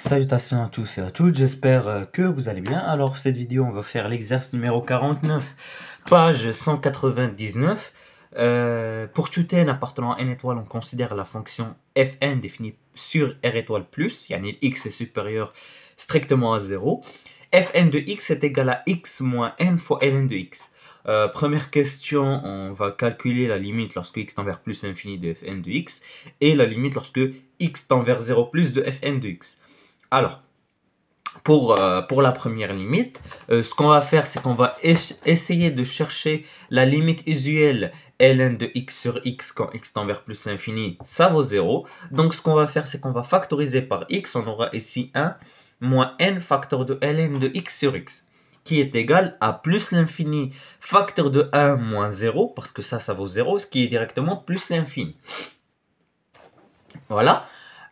Salutations à tous et à toutes, j'espère que vous allez bien. Alors, pour cette vidéo, on va faire l'exercice numéro 49, page 199. Pour tout n appartenant à n étoile, on considère la fonction fn définie sur r étoile plus, yani x est supérieur strictement à 0. Fn de x est égal à x moins n fois ln de x. Première question, on va calculer la limite lorsque x tend vers plus l'infini de fn de x et la limite lorsque x tend vers 0 plus de fn de x. Alors, pour la première limite, ce qu'on va faire, c'est qu'on va essayer de chercher la limite usuelle ln de x sur x quand x tend vers plus l'infini, ça vaut 0. Donc, ce qu'on va faire, c'est qu'on va factoriser par x. On aura ici 1 moins n facteur de ln de x sur x, qui est égal à plus l'infini facteur de 1 moins 0, parce que ça vaut 0, ce qui est directement plus l'infini. Voilà.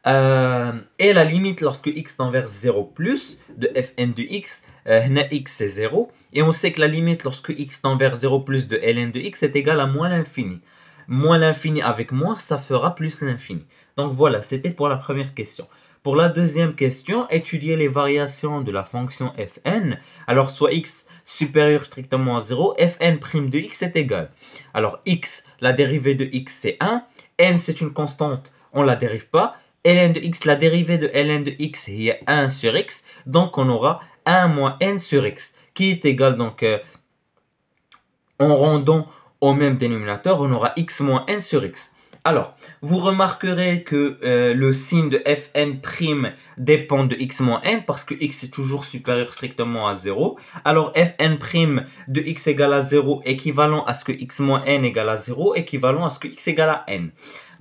Et la limite lorsque x tend vers 0 plus de fn de x, x c'est 0. Et on sait que la limite lorsque x tend vers 0 plus de ln de x est égale à moins l'infini. Moins l'infini avec moins, ça fera plus l'infini. Donc voilà, c'était pour la première question. Pour la deuxième question, étudier les variations de la fonction fn. Alors soit x supérieur strictement à 0, fn' de x est égal. Alors x, la dérivée de x c'est 1. N c'est une constante, on ne la dérive pas. Ln de x, la dérivée de ln de x est 1 sur x, donc on aura 1 moins n sur x, qui est égal, donc en rendant au même dénominateur, on aura x moins n sur x. Alors, vous remarquerez que le signe de fn' dépend de x moins n, parce que x est toujours supérieur strictement à 0. Alors, fn' de x égale à 0, équivalent à ce que x moins n égale à 0, équivalent à ce que x égale à n.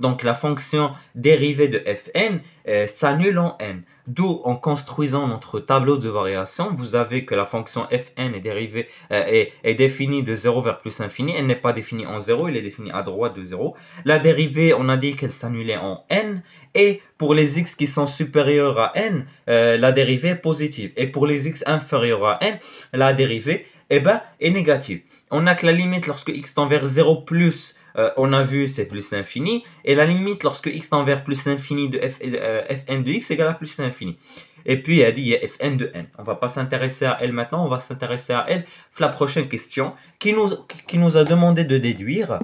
Donc, la fonction dérivée de fn s'annule en n. D'où, en construisant notre tableau de variation, vous avez que la fonction fn est définie de 0 vers plus infini. Elle n'est pas définie en 0, elle est définie à droite de 0. La dérivée, on a dit qu'elle s'annulait en n. Et pour les x qui sont supérieurs à n, la dérivée est positive. Et pour les x inférieurs à n, la dérivée est négative. On a que la limite lorsque x tend vers 0 plus, on a vu c'est plus l'infini, et la limite lorsque x tend vers plus l'infini de fn de x égale à plus l'infini. Et puis elle dit il y a fn de n. On ne va pas s'intéresser à elle maintenant, on va s'intéresser à elle la prochaine question qui nous a demandé de déduire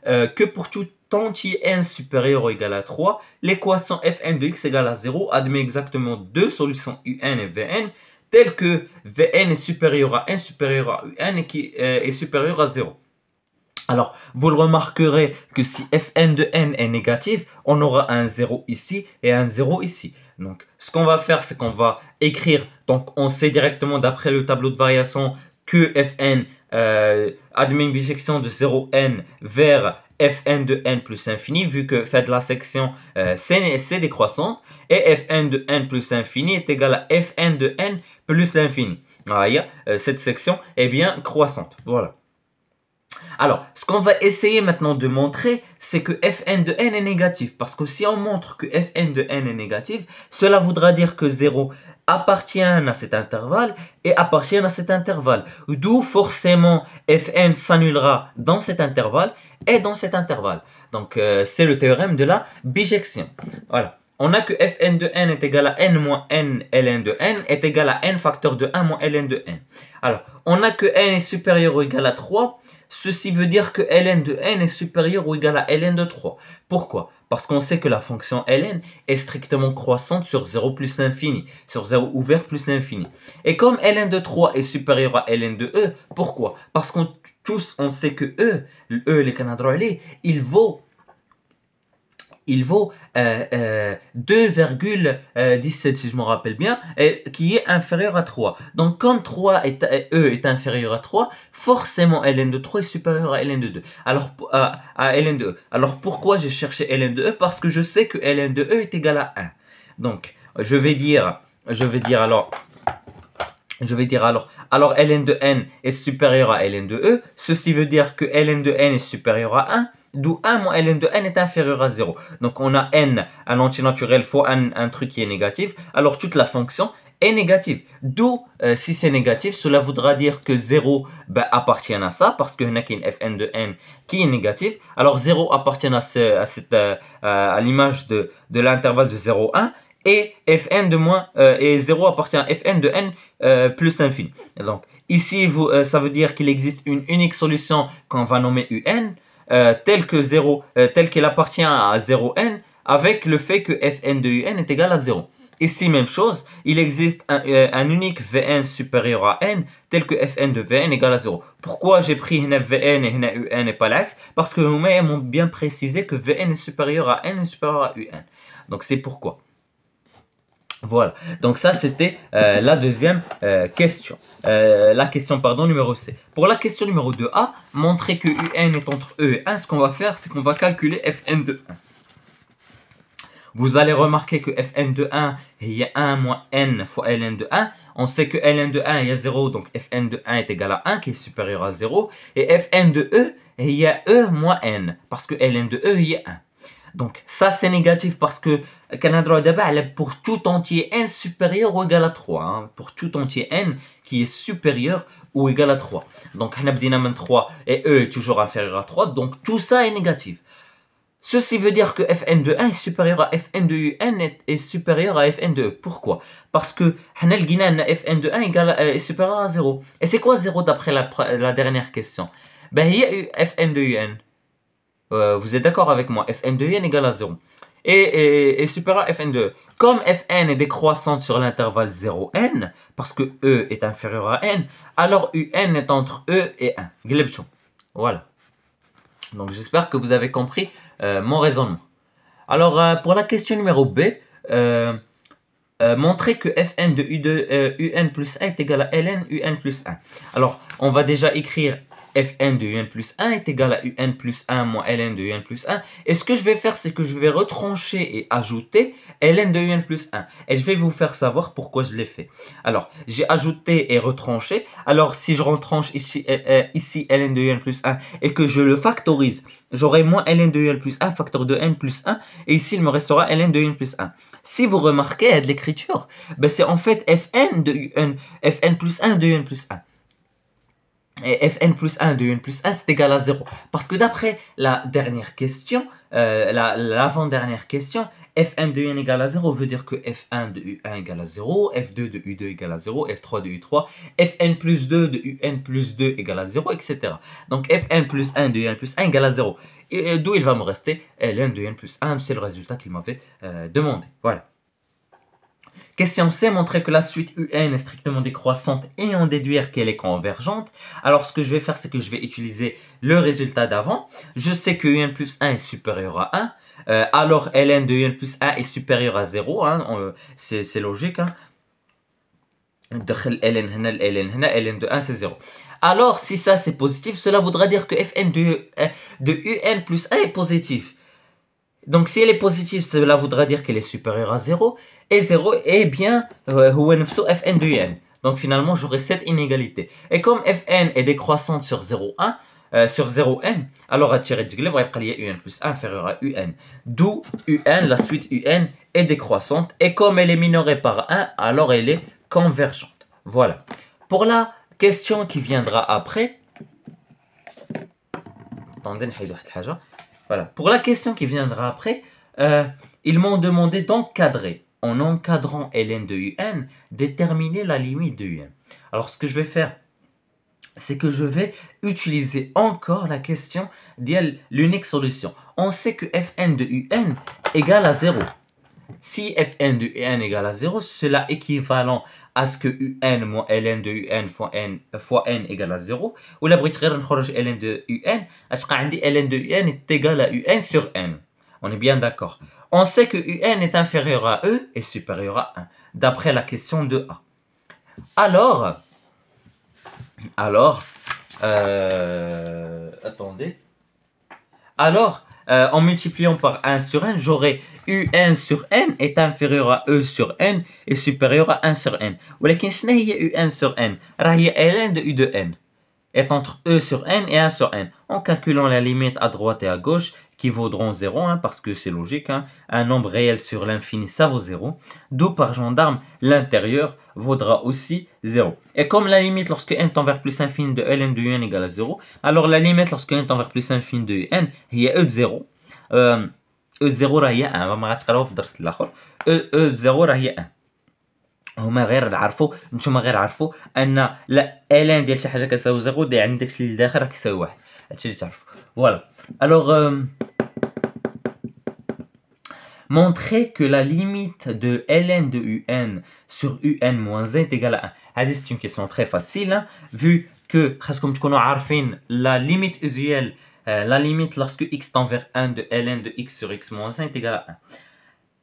que pour tout entier n supérieur ou égal à 3, l'équation fn de x égale à 0 admet exactement deux solutions un et vn, telles que vn est supérieur à n supérieur à un et qui est supérieur à 0. Alors, vous le remarquerez que si fn de n est négatif, on aura un 0 ici et un 0 ici. Donc, ce qu'on va faire, c'est qu'on va écrire, donc on sait directement d'après le tableau de variation que fn admet une bijection de 0n vers fn de n plus infini, vu que fait de la section c'est décroissante, et fn de n plus infini est égal à fn de n plus l'infini. Cette section est bien croissante. Voilà. Alors, ce qu'on va essayer maintenant de montrer, c'est que fn de n est négatif. Parce que si on montre que fn de n est négatif, cela voudra dire que 0 appartient à cet intervalle et appartient à cet intervalle. D'où forcément fn s'annulera dans cet intervalle et dans cet intervalle. Donc, c'est le théorème de la bijection. Voilà. On a que fn de n est égal à n moins n ln de n est égal à n facteur de 1 moins ln de n. Alors, on a que n est supérieur ou égal à 3. Ceci veut dire que ln de n est supérieur ou égal à ln de 3. Pourquoi? Parce qu'on sait que la fonction ln est strictement croissante sur 0 plus l'infini, sur 0 ouvert plus l'infini. Et comme ln de 3 est supérieur à ln de e, pourquoi? Parce qu'on tous on sait que les canadroilés, il vaut 2,17 si je me rappelle bien, qui est inférieur à 3. Donc comme E est inférieur à 3, forcément ln de 3 est supérieur à ln de 2. Alors, à ln de E. Alors pourquoi j'ai cherché ln de E? Parce que je sais que ln de E est égal à 1. Donc je vais dire alors ln de n est supérieur à ln de E. Ceci veut dire que ln de n est supérieur à 1. D'où 1 moins ln de n est inférieur à 0. Donc on a n, un antinaturel fois un truc qui est négatif. Alors toute la fonction est négative. D'où, si c'est négatif, cela voudra dire que 0 appartient à ça, parce que y a une fn de n qui est négatif. Alors 0 appartient à l'image de l'intervalle de 0, 1. et Fn de moins et 0 appartient à Fn de n plus l'infini. Donc ici, ça veut dire qu'il existe une unique solution qu'on va nommer Un telle que 0, telle qu'elle appartient à 0n avec le fait que Fn de Un est égal à 0. Ici, même chose, il existe un unique Vn supérieur à n tel que Fn de Vn égale à 0. Pourquoi j'ai pris Vn et Un et pas l'axe? Parce que nous m'ont bien précisé que Vn est supérieur à n est supérieur à Un. Donc c'est pourquoi. Voilà, donc ça c'était la deuxième question. La question, pardon, numéro C. Pour la question numéro 2A, montrer que Un est entre E et 1, ce qu'on va faire, c'est qu'on va calculer Fn de 1. Vous allez remarquer que Fn de 1, il y a 1 moins n fois ln de 1. On sait que ln de 1, il y a 0, donc Fn de 1 est égal à 1, qui est supérieur à 0. Et Fn de E, il y a E moins n, parce que ln de E, il y a 1. Donc ça c'est négatif parce que pour tout entier n supérieur ou égal à 3. Hein, pour tout entier n qui est supérieur ou égal à 3. Donc on a 3 et E est toujours inférieur à 3. Donc tout ça est négatif. Ceci veut dire que Fn de 1 est supérieur à Fn de Un est supérieur à Fn de E. Pourquoi? Parce que Fn de 1 est supérieur à 0. Et c'est quoi 0 d'après la dernière question? Ben, il y a Fn de Un. Vous êtes d'accord avec moi? Fn de n égale à 0. Et supérieur à Fn de E. Comme Fn est décroissante sur l'intervalle 0n, parce que E est inférieur à n, alors Un est entre E et 1. Voilà. Donc j'espère que vous avez compris mon raisonnement. Alors pour la question numéro B, montrer que Fn de Un plus 1 est égal à ln Un plus 1. Alors on va déjà écrire Fn de Un plus 1 est égal à Un plus 1 moins ln de Un plus 1. Et ce que je vais faire, c'est que je vais retrancher et ajouter ln de Un plus 1. Et je vais vous faire savoir pourquoi je l'ai fait. Alors, j'ai ajouté et retranché. Alors, si je retranche ici ln de Un plus 1 et que je le factorise, j'aurai moins ln de Un plus 1, facteur de n plus 1. Et ici, il me restera ln de Un plus 1. Si vous remarquez de l'écriture, ben c'est en fait Fn de Un, Fn plus 1 de Un plus 1. Et Fn plus 1 de Un plus 1, c'est égal à 0. Parce que d'après la dernière question, l'avant-dernière question, Fn de Un égale à 0 veut dire que F1 de U1 égale à 0, F2 de U2 égale à 0, F3 de U3, Fn plus 2 de Un plus 2 égale à 0, etc. Donc Fn plus 1 de Un plus 1 égale à 0. Et d'où il va me rester ln de Un plus 1, c'est le résultat qu'il m'avait demandé. Voilà. Question C, montrer que la suite UN est strictement décroissante et en déduire qu'elle est convergente. Alors ce que je vais faire, c'est que je vais utiliser le résultat d'avant. Je sais que UN plus 1 est supérieur à 1. Alors ln de UN plus 1 est supérieur à 0. Hein, c'est logique. Hein. ln de 1 c'est 0. Alors si ça c'est positif, cela voudra dire que Fn de UN plus 1 est positif. Donc si elle est positive, cela voudra dire qu'elle est supérieure à 0. Et 0 est bien Fn de Un. Donc finalement, j'aurai cette inégalité. Et comme Fn est décroissante sur 0,1, sur 0n, alors à tirer de glaive, il y a Un plus 1 inférieur à Un. D'où Un, la suite Un est décroissante. Et comme elle est minorée par 1, alors elle est convergente. Voilà. Pour la question qui viendra après, attendez, voilà. Pour la question qui viendra après, ils m'ont demandé d'encadrer, en encadrant ln de Un, déterminer la limite de Un. Alors ce que je vais faire, c'est que je vais utiliser encore la question de l'unique solution. On sait que Fn de Un égale à 0. Si Fn de Un égale à 0, cela est équivalent à ce que Un moins ln de Un fois n égale à 0. Ou la brite غير نخرج ln de Un, اش بقى عندي ln de Un est égal à Un sur n. On est bien d'accord. On sait que Un est inférieur à E et supérieur à 1, d'après la question de A. Alors, attendez. Alors, en multipliant par 1 sur n, j'aurai Un sur n est inférieur à E sur n et supérieur à 1 sur n. ولكن شنو هي Un sur n؟ راه هي ln de U de n est entre E sur n et 1 sur n. En calculant la limite à droite et à gauche, qui vaudront 0, hein, parce que c'est logique, hein, un nombre réel sur l'infini, ça vaut 0. D'où par gendarme, l'intérieur vaudra aussi 0. Et comme la limite lorsque n tend vers plus infini de ln de un égale à 0, alors la limite lorsque n tend vers plus infini de n, il y a E de 0. E0 راه هي 1 ما غتقراوها في الدرس الاخر. E0 راه هي 1. هما غير عرفوا نتوما غير عرفوا ان لا الان ديال شي حاجه كتساوي 0 يعني داكشي اللي داخل راه كيساوي 1. هادشي اللي تعرفوا. فوالا. الوغ montrer que la limite de ln de un sur un moins 1 est égale à 1. هذه c'est une question très facile, hein, vu que خاصكم تكونوا عارفين la limite usuelle, la limite lorsque x tend vers 1 de ln de x sur x moins 1 est égale à 1.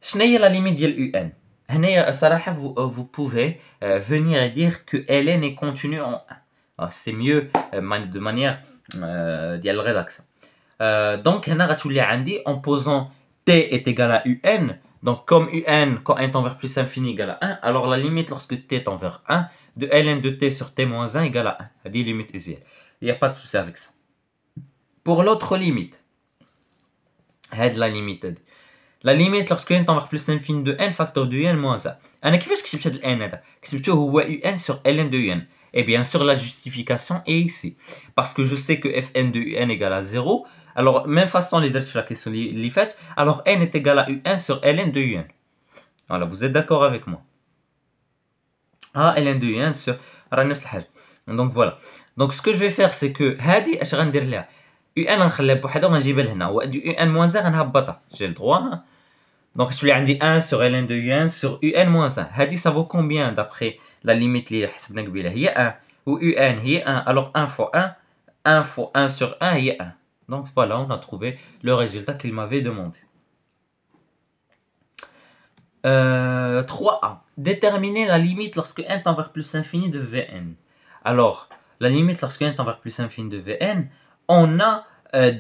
شنو هي la limite ديال un؟ هنايا الصراحه vous pouvez venir et dire que ln est continu en 1. C'est mieux de manière ديال الريداكسيون. donc هنا غتولي عندي en posant t est égal à un, donc comme un quand n tend vers plus infini égale à 1, alors la limite lorsque t tend vers 1 de ln de t sur t moins 1 égale à 1. C'est la limite usuelle. Il n'y a pas de souci avec ça. Pour l'autre limite, la limite lorsque n tend vers plus infini de n facteur de un moins 1. أنا كيفاش كتبت هاد n هذا؟ كتبته هو un sur ln de un. Et bien sûr la justification est ici. Parce que je sais que fn de un égale à 0. Alors, même façon, les درت la question les faites. Alors, n est égal à un sur ln de un. Voilà, vous êtes d'accord avec moi? Ah, ln de un sur نفس الحاجة. Donc voilà. Donc ce que je vais faire, c'est que هذه اش غندير لها؟ un غنخليها بوحدها وغنجيبها لهنا. و un moins 1 غنهبطها. J'ai le droit. Donc je lui ai dit 1 sur ln de un sur un moins 1. هذه ça vaut combien d'après la limite اللي حسبنا قبيله؟ هي 1. و un هي 1. Alors 1 fois 1, 1 fois 1 sur 1 هي 1. Donc voilà, on a trouvé le résultat qu'il m'avait demandé. 3a. Déterminer la limite lorsque n tend vers plus infini de Vn. Alors, la limite lorsque n tend vers plus infini de Vn, on a,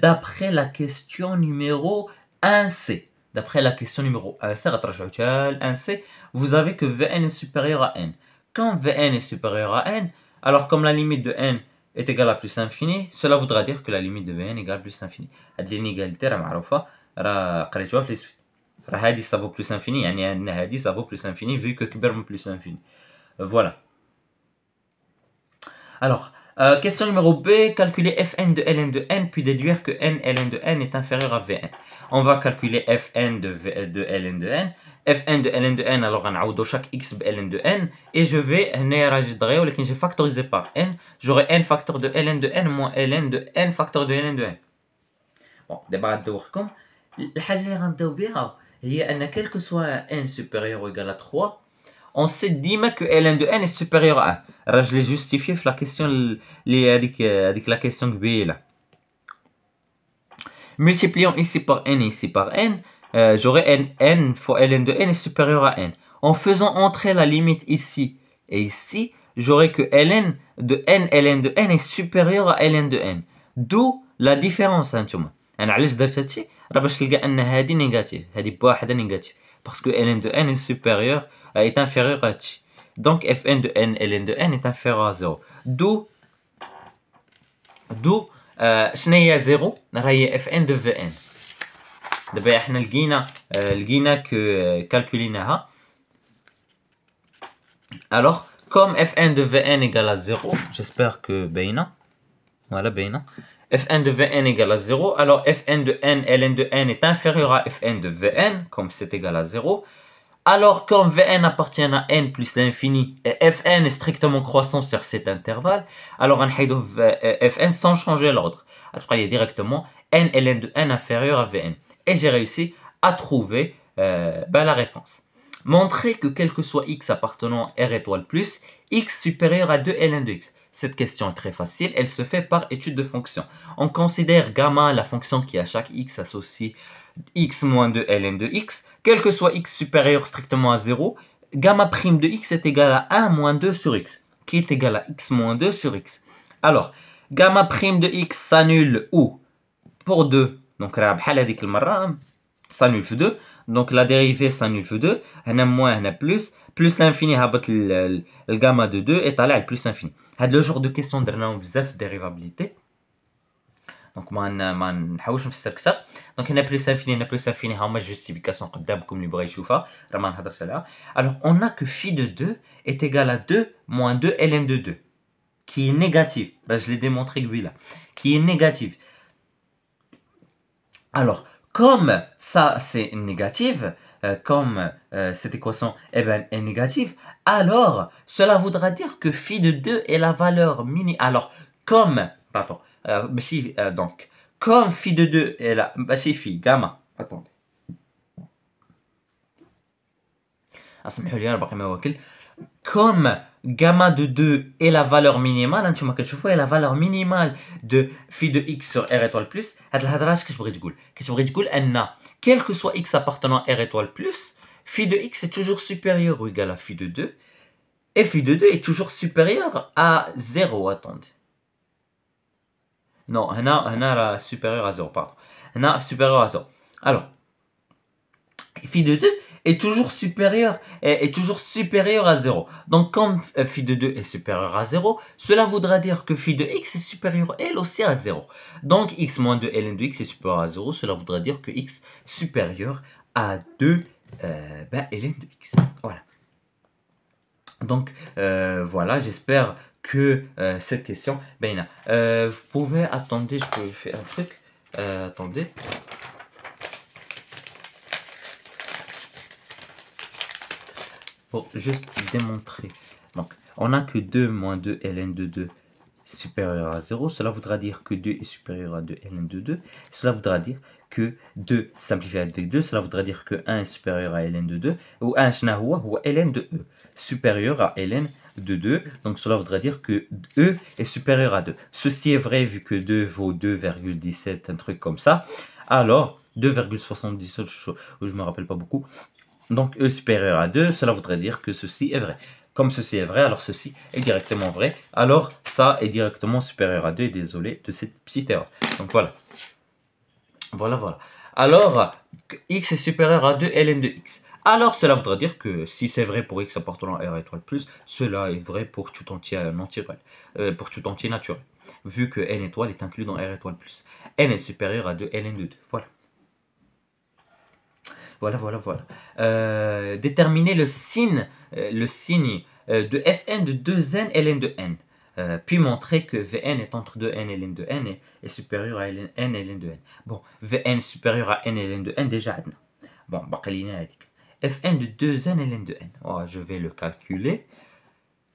d'après la question numéro 1c, d'après la question numéro 1c, vous avez que Vn est supérieur à n. Quand Vn est supérieur à n, alors comme la limite de n est égal à plus infini, cela voudra dire que la limite de Vn égale plus infini. هاد l'inégalité راه معروفة راه قريتوها في لي سويت. راه هادي ça vaut plus infini يعني أن هادي ça vaut plus infini vu que كبر من plus infini. Voilà. Alors, question numéro B, calculer fn de ln de n puis déduire que n ln de n est inférieur à Vn. On va calculer fn de ln de n. fn de ln de n, alors غنعوضو chaque x ب ln de n et je vais هنايا راه جيت دغيا ولكن j'ai factorisé par n, j'aurai n facteur de ln de n moins ln de n facteur de ln de n. Bon, دابا غندوخكم الحاجه اللي غنبداو بها هي ان quel que soit n supérieur ou égal à 3, on sait ديما que ln de n est supérieur à 1. راه je l'ai justifié في la question اللي هذيك la question قبيله. Multiplions ici par n et ici par n, j'aurai n fois ln de n est supérieur à n. En faisant entrer la limite ici et ici, j'aurai que ln de n est supérieur à ln de n. D'où la différence. هانتوما انا علاش درت هادشي؟ راه باش تلقى ان هادي نيجاتيف، هادي بواحده نيجاتيف، parce que ln de n est supérieur est inférieur à هادشي. Donc fn de n ln de n est inférieur à 0. d'où شنو هي 0؟ راه هي fn de vn. دابا احنا لقينا كالكوليناها. Alors comme fn de vn égale à 0, j'espère que باينه. Voilà, باينه. fn de vn égale à 0, alors fn de n ln de n est inférieur à fn de vn, comme c'est égal à 0. Alors comme vn appartient à n plus l'infini et fn est strictement croissant sur cet intervalle, alors on va fn sans changer l'ordre. Il y a directement n ln de n inférieur à vn. Et j'ai réussi à trouver la réponse. Montrer que quel que soit x appartenant à r étoile plus, x supérieur à 2 ln de x. Cette question est très facile, elle se fait par étude de fonction. On considère gamma la fonction qui à chaque x associe x moins 2 ln de x. Quel que soit x supérieur strictement à 0, gamma prime de x est égal à 1 moins 2 sur x, qui est égal à x moins 2 sur x. Alors, gamma prime de x s'annule où? Pour 2. Donc, s'annule 2. Donc, la dérivée s'annule 2. On a moins, on a plus. Plus l'infini, le gamma de 2 est allé à plus infini. C'est le genre de question de dérivabilité. Donc ما نحاولش نفسر كثر. دونك هنا بلس انفيني ها هما جوستيفيكاسيون قدامكم اللي بغى يشوفها راه ما نهضرش عليها. Alors on a que phi de 2 est égal à 2 moins 2 ln de 2 qui est négative. Je l'ai démontré قبيله qui est négative. Alors comme ça c'est négatif, comme cette équation est négative, alors cela voudra dire que phi de 2 est la valeur mini. Alors, comme, pardon, donc, comme phi de 2 est la, phi, gamma, attendez. Comme gamma de 2 est la valeur minimale, est la valeur minimale de phi de x sur r étoile plus, quel que soit x appartenant à r étoile plus, phi de x est toujours supérieur ou égal à phi de 2, et phi de 2 est toujours supérieur à 0, attendez. Non, supérieur à 0, pardon. Supérieur à 0. Alors, phi de 2 est toujours supérieur à 0. Donc, comme phi de 2 est supérieur à 0, cela voudra dire que phi de x est supérieur elle aussi à 0. Donc, x moins 2 ln de x est supérieur à 0. Cela voudra dire que x supérieur à 2 ln de x. Voilà. Donc, voilà, j'espère que cette question... vous pouvez... Attendez, je peux faire un truc. Attendez. Pour juste démontrer. Donc, on a que 2 moins 2 ln de 2 supérieur à 0. Cela voudra dire que 2 est supérieur à 2 ln de 2. Cela voudra dire que 2 simplifié avec 2. Cela voudra dire que 1 est supérieur à ln de 2. Ou 1 ou ln de e supérieur à ln de 2. Donc, cela voudra dire que e est supérieur à 2. Ceci est vrai vu que 2 vaut 2,17, un truc comme ça. Alors, 2,77, je ne me rappelle pas beaucoup. Donc, e supérieur à 2, cela voudrait dire que ceci est vrai. Comme ceci est vrai, alors ceci est directement vrai. Alors, ça est directement supérieur à 2. Et désolé de cette petite erreur. Donc, voilà. Voilà. Alors, x est supérieur à 2 ln de x. Alors, cela voudrait dire que si c'est vrai pour x appartenant à R étoile plus, cela est vrai pour tout entier naturel. Vu que n étoile est inclus dans R étoile plus. n est supérieur à 2 ln de 2. Voilà. Déterminer le signe de Fn de 2n ln de n. Puis montrer que Vn est entre 2n ln de n et est supérieur à n ln de n. Bon, Vn supérieur à n ln de n, déjà. Bon, Fn de 2n ln de n. Oh, je vais le calculer.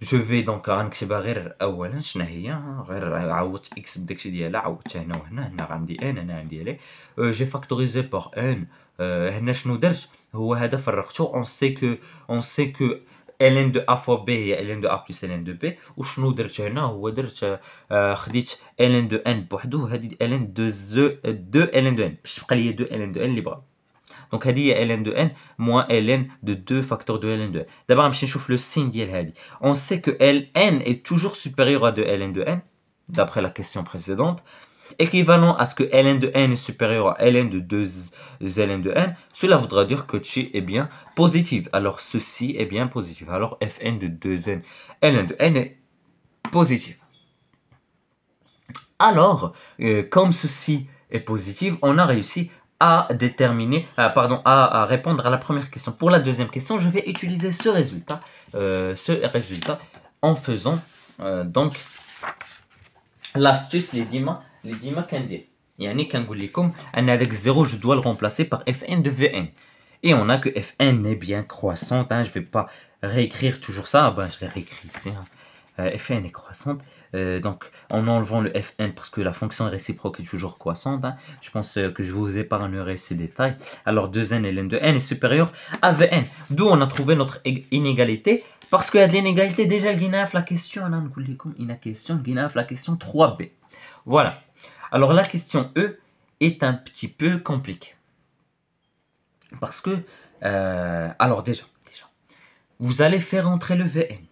Je vais donc غنكتبها غير اولا شنو هي غير عوضت x بداكشي ديالها عوضتها هنا وهنا عندي n هنا عندي l. J'ai factorisé par n. هنا شنو درت هو هذا فرقته. on sait que ln de a fois b هي ln de a plus ln de b. وشنو درت هنا هو درت خديت ln de n بوحدو وهذه ln de 2 ln de n باش تبقى لي 2 ln de n اللي بغا. Donc, هذه هي ln de n moins ln de 2 facteur de ln de n. D'abord, je vais le signe ديال هذه. On sait que ln est toujours supérieur à 2 ln de n, d'après la question précédente. Équivalent à ce que ln de n est supérieur à ln de 2 ln de n, cela voudra dire que t est bien positif. Alors, ceci est bien positif. Alors, fn de 2n ln de n est positif. Alors, comme ceci est positif, on a réussi à déterminer, à répondre à la première question. Pour la deuxième question, je vais utiliser ce résultat en faisant donc l'astuce les dima كندير. يعني كنقول لكم ان هذاك 0 je dois le remplacer par fn de vn. Et on a que fn est bien croissante, je vais pas réécrire toujours ça, je l'ai réécrit ici. Fn est croissante, donc en enlevant le fn parce que la fonction réciproque est toujours croissante. Je pense que je vous épargnerai ces détails. Alors 2n ln de n est supérieur à vn, d'où on a trouvé notre inégalité. Parce qu'il y a de l'inégalité déjà, la question, la question 3b. Voilà. Alors la question E est un petit peu compliquée. Parce que, alors déjà, vous allez faire entrer le Vn.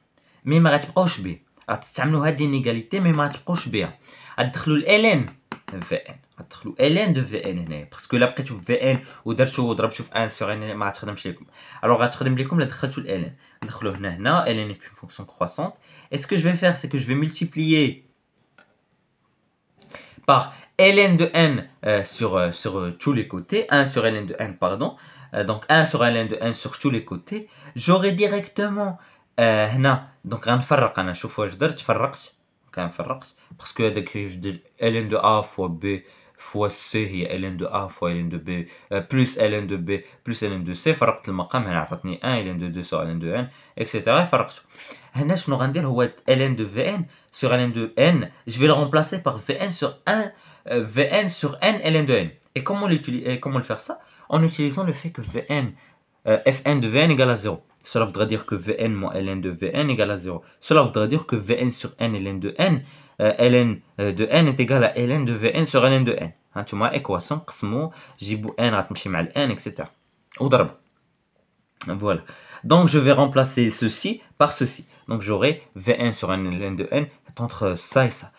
Mais ما غتبقاوش بيه. غتستعملوا هذه الانيغاليتي مي ما غتبقاوش بها. غتدخلوا ln Vn. غتدخلوا ln de Vn هنايا. باسكو الا بقيتوا في Vn ودرتوا ضربتوا في 1 sur n ما غتخدمش لكم. Alors غتخدم لكم الا دخلتوا ln. ندخلوا هنا ln est une fonction croissante. Et ce que je vais faire, c'est que je vais multiplier par ln de n sur tous les côtés, 1 sur ln de n, pardon. Donc 1 sur ln de n sur tous les côtés. J'aurai directement هنا donc غنفرق انا. شوفوا واش درت، فرقت كنفرقت باسكو هذاك ln de a fois b fois C هي ln de A fois ln de B plus ln de B plus ln de C. فرقت المقام هنا عطاتني 1 ln de 2 sur ln de n etc. فرقته. هنا شنو غندير هو ln de Vn sur ln de n, je vais le remplacer par Vn sur 1 Vn sur n ln de n. Et comment le faire ça? En utilisant le fait que Vn Fn de Vn égale à 0. Cela voudrait dire que Vn moins ln de Vn égale à 0. Cela voudrait dire que Vn sur n ln de n ln de n est égal à ln de Vn sur ln de n. هانتوما équation قسموا جيبوا n غتمشي مع n etc. وضرب. Voilà. Donc je vais remplacer ceci par ceci. Donc j'aurai Vn sur n ln de n entre ça et ça.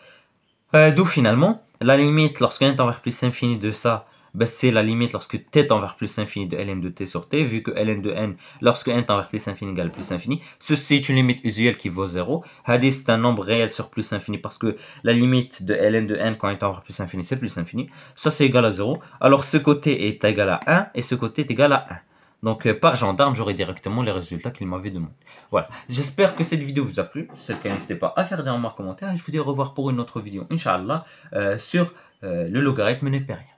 D'où finalement la limite lorsque n tend vers plus infini de ça, ben c'est la limite lorsque t tend vers plus infini de ln de t sur t, vu que ln de n lorsque n tend vers plus infini égale plus infini. Ceci est une limite usuelle qui vaut 0. Hadi c'est un nombre réel sur plus infini parce que la limite de ln de n quand n tend vers plus infini c'est plus infini. Ça c'est égal à 0. Alors ce côté est égal à 1 et ce côté est égal à 1. Donc par gendarme, j'aurai directement les résultats qu'il m'avait demandé. Voilà, j'espère que cette vidéo vous a plu. Si c'est le cas, n'hésitez pas à faire des remarques en commentaire. Et je vous dis au revoir pour une autre vidéo, Inch'Allah, sur le logarithme népérien.